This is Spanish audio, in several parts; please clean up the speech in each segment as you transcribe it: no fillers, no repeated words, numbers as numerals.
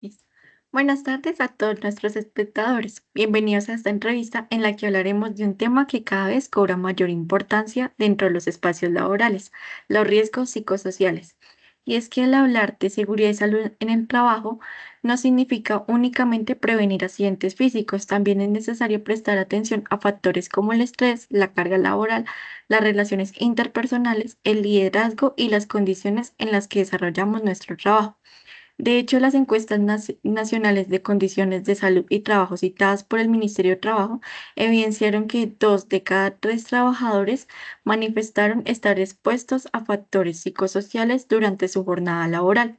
Listo. Buenas tardes a todos nuestros espectadores. Bienvenidos a esta entrevista en la que hablaremos de un tema que cada vez cobra mayor importancia dentro de los espacios laborales, los riesgos psicosociales. Y es que al hablar de seguridad y salud en el trabajo no significa únicamente prevenir accidentes físicos, también es necesario prestar atención a factores como el estrés, la carga laboral, las relaciones interpersonales, el liderazgo y las condiciones en las que desarrollamos nuestro trabajo. De hecho, las encuestas nacionales de condiciones de salud y trabajo citadas por el Ministerio de Trabajo evidenciaron que 2 de cada 3 trabajadores manifestaron estar expuestos a factores psicosociales durante su jornada laboral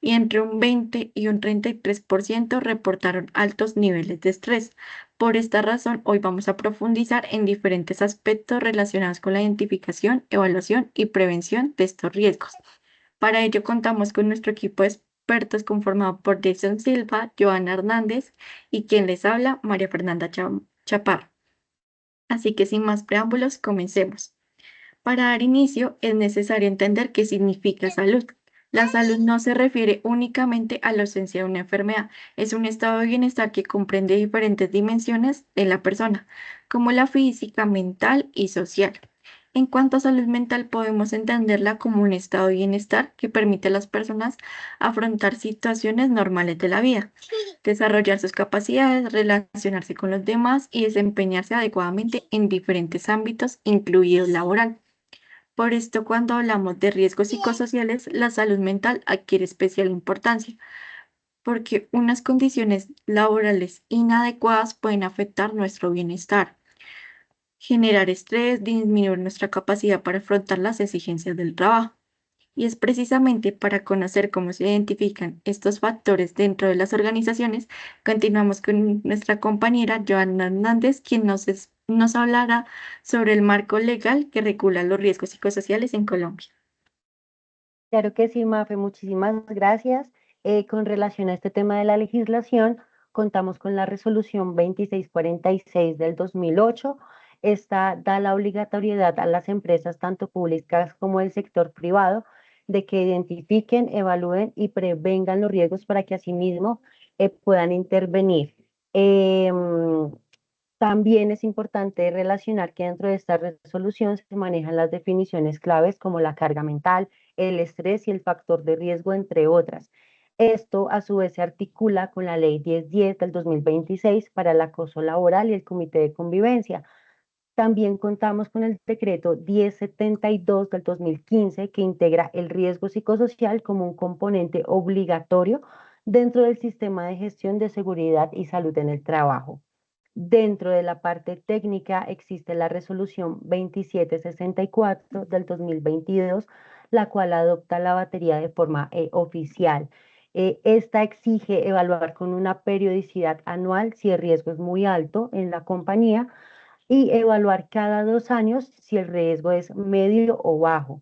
y entre un 20 y un 33% reportaron altos niveles de estrés. Por esta razón, hoy vamos a profundizar en diferentes aspectos relacionados con la identificación, evaluación y prevención de estos riesgos. Para ello contamos con nuestro equipo de expertos conformado por Jason Silva, Joana Hernández y quien les habla, María Fernanda Chaparro. Así que sin más preámbulos, comencemos. Para dar inicio, es necesario entender qué significa salud. La salud no se refiere únicamente a la ausencia de una enfermedad, es un estado de bienestar que comprende diferentes dimensiones de la persona, como la física, mental y social. En cuanto a salud mental, podemos entenderla como un estado de bienestar que permite a las personas afrontar situaciones normales de la vida, desarrollar sus capacidades, relacionarse con los demás y desempeñarse adecuadamente en diferentes ámbitos, incluido el laboral. Por esto, cuando hablamos de riesgos psicosociales, la salud mental adquiere especial importancia, porque unas condiciones laborales inadecuadas pueden afectar nuestro bienestar, generar estrés, disminuir nuestra capacidad para afrontar las exigencias del trabajo. Y es precisamente para conocer cómo se identifican estos factores dentro de las organizaciones, continuamos con nuestra compañera Joana Hernández, quien nos hablará sobre el marco legal que regula los riesgos psicosociales en Colombia. Claro que sí, Mafe, muchísimas gracias. Con relación a este tema de la legislación, contamos con la resolución 2646 del 2008. Esta da la obligatoriedad a las empresas, tanto públicas como del sector privado, de que identifiquen, evalúen y prevengan los riesgos para que asimismo puedan intervenir. Em, También es importante relacionar que dentro de esta resolución se manejan las definiciones claves como la carga mental, el estrés y el factor de riesgo, entre otras. Esto a su vez se articula con la Ley 1010 del 2026 para el acoso laboral y el Comité de Convivencia. También contamos con el decreto 1072 del 2015 que integra el riesgo psicosocial como un componente obligatorio dentro del sistema de gestión de seguridad y salud en el trabajo. Dentro de la parte técnica existe la resolución 2764 del 2022, la cual adopta la batería de forma oficial. Esta exige evaluar con una periodicidad anual si el riesgo es muy alto en la compañía y evaluar cada 2 años si el riesgo es medio o bajo.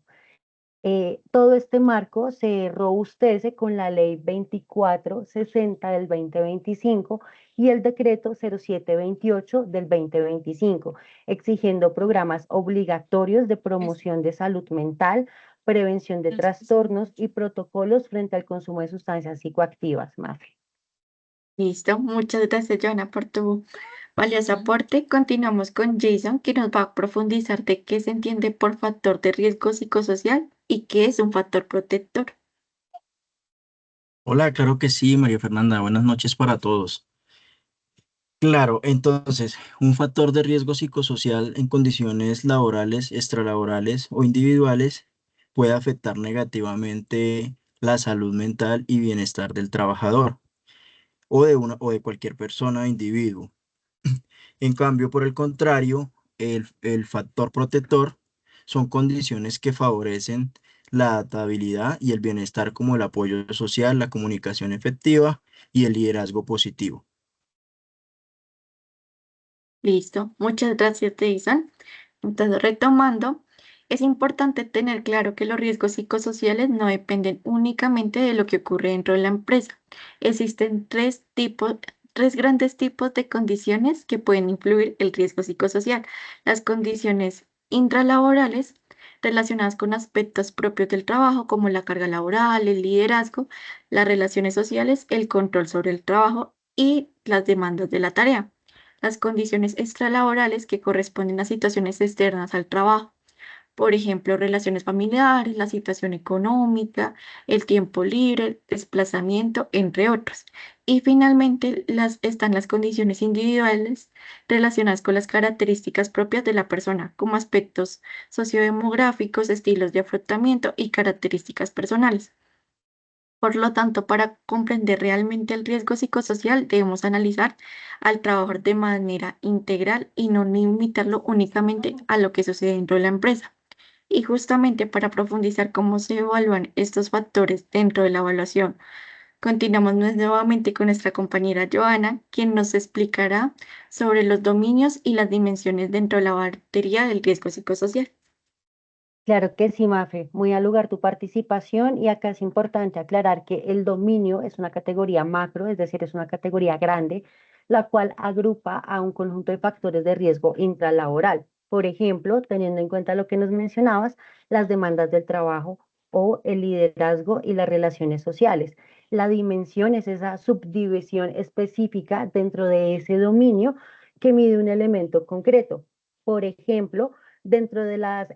Todo este marco se robustece con la Ley 2460 del 2025 y el Decreto 0728 del 2025, exigiendo programas obligatorios de Es- promoción de salud mental, prevención de trastornos y protocolos frente al consumo de sustancias psicoactivas, Mafe. Listo, muchas gracias, Joana, por tu valioso aporte. Continuamos con Jason, que nos va a profundizar de qué se entiende por factor de riesgo psicosocial y qué es un factor protector. Hola, claro que sí, María Fernanda. Buenas noches para todos. Claro, entonces, un factor de riesgo psicosocial en condiciones laborales, extralaborales o individuales puede afectar negativamente la salud mental y bienestar del trabajador o de cualquier persona o individuo. En cambio, por el contrario, el factor protector son condiciones que favorecen la adaptabilidad y el bienestar como el apoyo social, la comunicación efectiva y el liderazgo positivo. Listo, muchas gracias, Jason. Entonces, retomando, es importante tener claro que los riesgos psicosociales no dependen únicamente de lo que ocurre dentro de la empresa. Existen tres grandes tipos de condiciones que pueden influir el riesgo psicosocial. Las condiciones intralaborales, relacionadas con aspectos propios del trabajo, como la carga laboral, el liderazgo, las relaciones sociales, el control sobre el trabajo y las demandas de la tarea. Las condiciones extralaborales que corresponden a situaciones externas al trabajo, por ejemplo, relaciones familiares, la situación económica, el tiempo libre, el desplazamiento, entre otros. Y finalmente están las condiciones individuales relacionadas con las características propias de la persona, como aspectos sociodemográficos, estilos de afrontamiento y características personales. Por lo tanto, para comprender realmente el riesgo psicosocial, debemos analizar al trabajador de manera integral y no limitarlo únicamente a lo que sucede dentro de la empresa. Y justamente para profundizar cómo se evalúan estos factores dentro de la evaluación, continuamos nuevamente con nuestra compañera Joana, quien nos explicará sobre los dominios y las dimensiones dentro de la batería del riesgo psicosocial. Claro que sí, Mafe, muy al lugar tu participación y acá es importante aclarar que el dominio es una categoría macro, es decir, es una categoría grande, la cual agrupa a un conjunto de factores de riesgo intralaboral. Por ejemplo, teniendo en cuenta lo que nos mencionabas, las demandas del trabajo o el liderazgo y las relaciones sociales. La dimensión es esa subdivisión específica dentro de ese dominio que mide un elemento concreto. Por ejemplo, dentro de las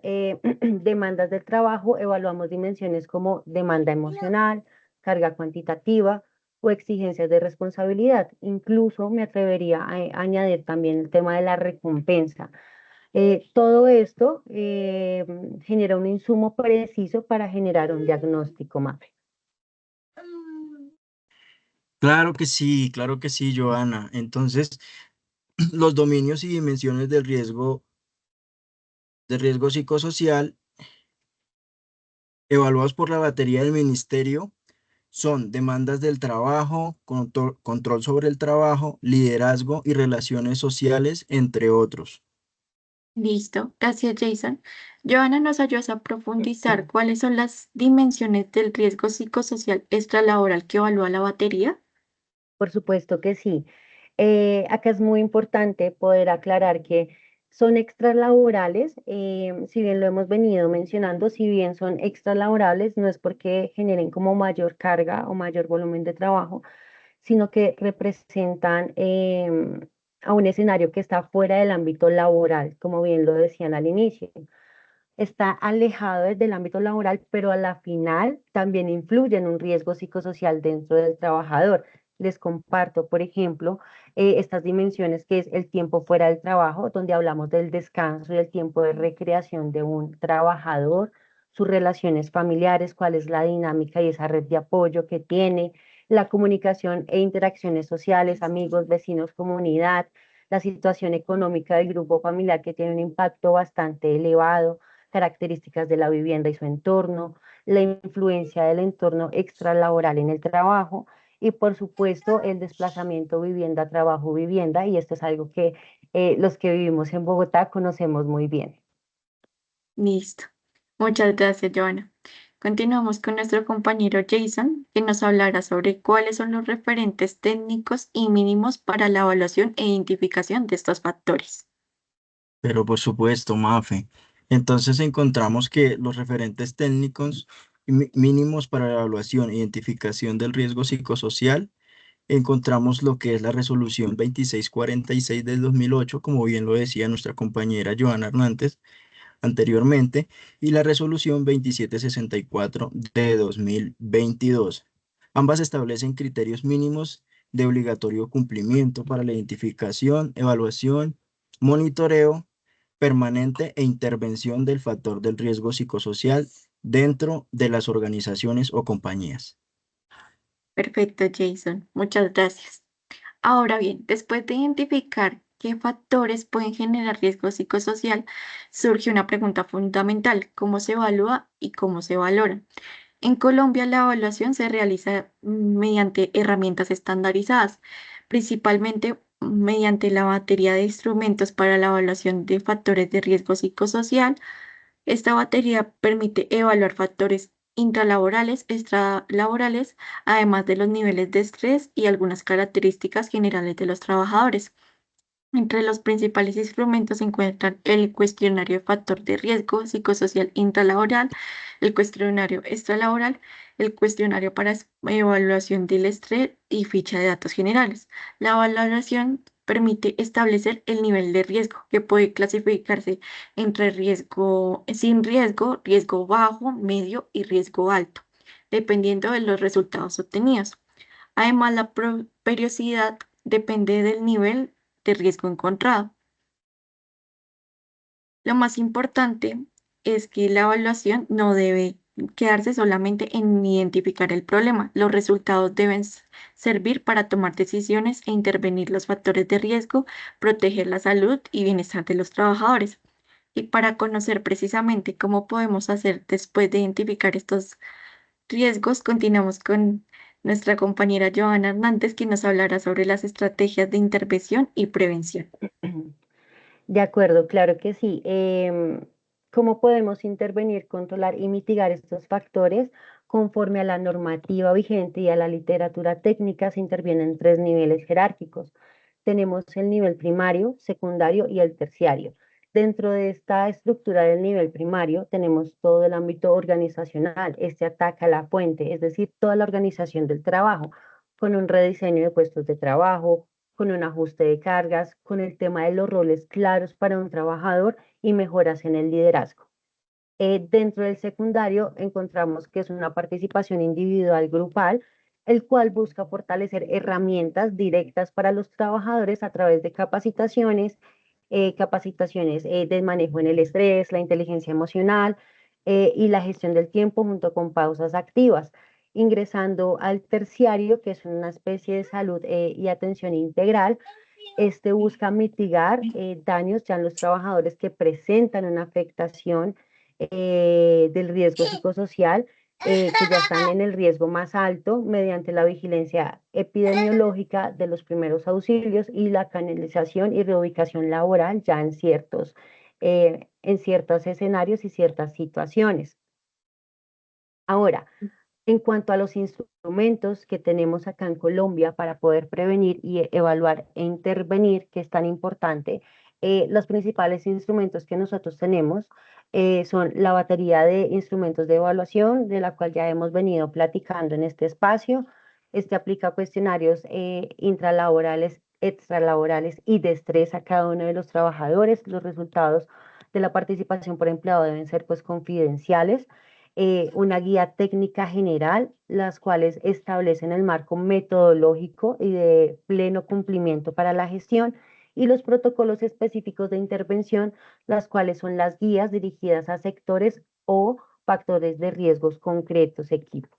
demandas del trabajo, evaluamos dimensiones como demanda emocional, carga cuantitativa o exigencias de responsabilidad. Incluso me atrevería a añadir también el tema de la recompensa. Todo esto genera un insumo preciso para generar un diagnóstico, MAPE. Claro que sí, Joana. Entonces, los dominios y dimensiones del riesgo psicosocial evaluados por la batería del ministerio son demandas del trabajo, control sobre el trabajo, liderazgo y relaciones sociales, entre otros. Listo, gracias Jason. Joana nos ayuda a profundizar cuáles son las dimensiones del riesgo psicosocial extralaboral que evalúa la batería. Por supuesto que sí. Acá es muy importante poder aclarar que son extralaborales, si bien lo hemos venido mencionando, si bien son extralaborales, no es porque generen como mayor carga o mayor volumen de trabajo, sino que representan a un escenario que está fuera del ámbito laboral, como bien lo decían al inicio. Está alejado del ámbito laboral, pero a la final también influye en un riesgo psicosocial dentro del trabajador. Les comparto, por ejemplo, estas dimensiones que es el tiempo fuera del trabajo, donde hablamos del descanso y el tiempo de recreación de un trabajador, sus relaciones familiares, cuál es la dinámica y esa red de apoyo que tiene, la comunicación e interacciones sociales, amigos, vecinos, comunidad, la situación económica del grupo familiar que tiene un impacto bastante elevado, características de la vivienda y su entorno, la influencia del entorno extralaboral en el trabajo y por supuesto el desplazamiento vivienda, trabajo, vivienda, y esto es algo que los que vivimos en Bogotá conocemos muy bien. Listo. Muchas gracias, Joana. Continuamos con nuestro compañero Jason, que nos hablará sobre cuáles son los referentes técnicos y mínimos para la evaluación e identificación de estos factores. Pero por supuesto, Mafe. Entonces encontramos que los referentes técnicos mínimos para la evaluación e identificación del riesgo psicosocial, encontramos lo que es la resolución 2646 del 2008, como bien lo decía nuestra compañera Joana Hernández anteriormente, y la resolución 2764 de 2022. Ambas establecen criterios mínimos de obligatorio cumplimiento para la identificación, evaluación, monitoreo permanente e intervención del factor del riesgo psicosocial dentro de las organizaciones o compañías. Perfecto, Jason. Muchas gracias. Ahora bien, después de identificar qué factores pueden generar riesgo psicosocial, surge una pregunta fundamental: ¿cómo se evalúa y cómo se valora? En Colombia, la evaluación se realiza mediante herramientas estandarizadas, principalmente mediante la batería de instrumentos para la evaluación de factores de riesgo psicosocial. Esta batería permite evaluar factores intralaborales, extralaborales, además de los niveles de estrés y algunas características generales de los trabajadores. Entre los principales instrumentos se encuentran el cuestionario de factor de riesgo psicosocial intralaboral, el cuestionario extralaboral, el cuestionario para evaluación del estrés y ficha de datos generales. La evaluación permite establecer el nivel de riesgo, que puede clasificarse entre riesgo sin riesgo, riesgo bajo, medio y riesgo alto, dependiendo de los resultados obtenidos. Además, la periodicidad depende del nivel de riesgo encontrado. Lo más importante es que la evaluación no debe quedarse solamente en identificar el problema. Los resultados deben servir para tomar decisiones e intervenir los factores de riesgo, proteger la salud y bienestar de los trabajadores. Y para conocer precisamente cómo podemos hacer después de identificar estos riesgos, continuamos con nuestra compañera Joana Hernández, que nos hablará sobre las estrategias de intervención y prevención. De acuerdo, claro que sí. ¿Cómo podemos intervenir, controlar y mitigar estos factores? Conforme a la normativa vigente y a la literatura técnica, se intervienen en tres niveles jerárquicos. Tenemos el nivel primario, secundario y el terciario. Dentro de esta estructura del nivel primario tenemos todo el ámbito organizacional. Este ataca la fuente, es decir, toda la organización del trabajo, con un rediseño de puestos de trabajo, con un ajuste de cargas, con el tema de los roles claros para un trabajador y mejoras en el liderazgo. Dentro del secundario encontramos que es una participación individual grupal, el cual busca fortalecer herramientas directas para los trabajadores a través de capacitaciones del manejo en el estrés, la inteligencia emocional y la gestión del tiempo junto con pausas activas, ingresando al terciario, que es una especie de salud y atención integral. Este busca mitigar daños ya en los trabajadores que presentan una afectación del riesgo psicosocial, que ya están en el riesgo más alto mediante la vigilancia epidemiológica de los primeros auxilios y la canalización y reubicación laboral ya en ciertos escenarios y ciertas situaciones. Ahora, en cuanto a los instrumentos que tenemos acá en Colombia para poder prevenir y evaluar e intervenir, que es tan importante, los principales instrumentos que nosotros tenemos son la batería de instrumentos de evaluación, de la cual ya hemos venido platicando en este espacio. Este aplica cuestionarios intralaborales, extralaborales y de estrés a cada uno de los trabajadores. Los resultados de la participación por empleado deben ser pues confidenciales. Una guía técnica general, las cuales establecen el marco metodológico y de pleno cumplimiento para la gestión, y los protocolos específicos de intervención, las cuales son las guías dirigidas a sectores o factores de riesgos concretos, equipo.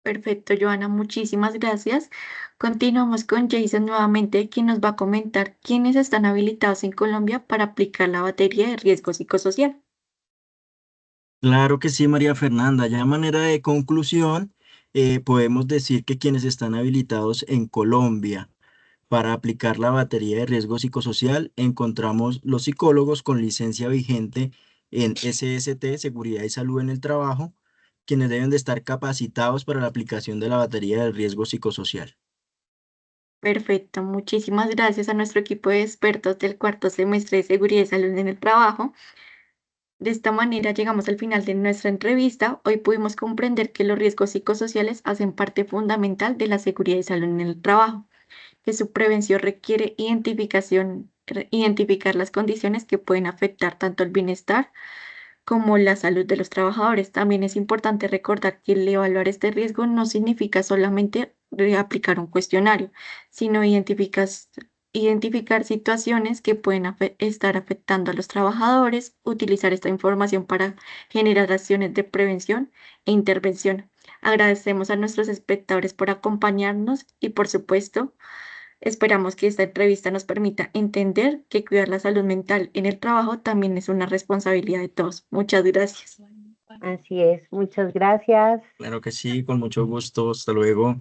Perfecto, Joana, muchísimas gracias. Continuamos con Jason nuevamente, quien nos va a comentar quiénes están habilitados en Colombia para aplicar la batería de riesgo psicosocial. Claro que sí, María Fernanda. Ya de manera de conclusión, podemos decir que quienes están habilitados en Colombia para aplicar la batería de riesgo psicosocial, encontramos los psicólogos con licencia vigente en SST, Seguridad y Salud en el Trabajo, quienes deben de estar capacitados para la aplicación de la batería de riesgo psicosocial. Perfecto, muchísimas gracias a nuestro equipo de expertos del cuarto semestre de Seguridad y Salud en el Trabajo. De esta manera llegamos al final de nuestra entrevista. Hoy pudimos comprender que los riesgos psicosociales hacen parte fundamental de la seguridad y salud en el trabajo, que su prevención requiere identificar las condiciones que pueden afectar tanto el bienestar como la salud de los trabajadores. También es importante recordar que el evaluar este riesgo no significa solamente aplicar un cuestionario, sino identificar situaciones que pueden estar afectando a los trabajadores, utilizar esta información para generar acciones de prevención e intervención. Agradecemos a nuestros espectadores por acompañarnos y, por supuesto, esperamos que esta entrevista nos permita entender que cuidar la salud mental en el trabajo también es una responsabilidad de todos. Muchas gracias. Así es, muchas gracias. Claro que sí, con mucho gusto. Hasta luego.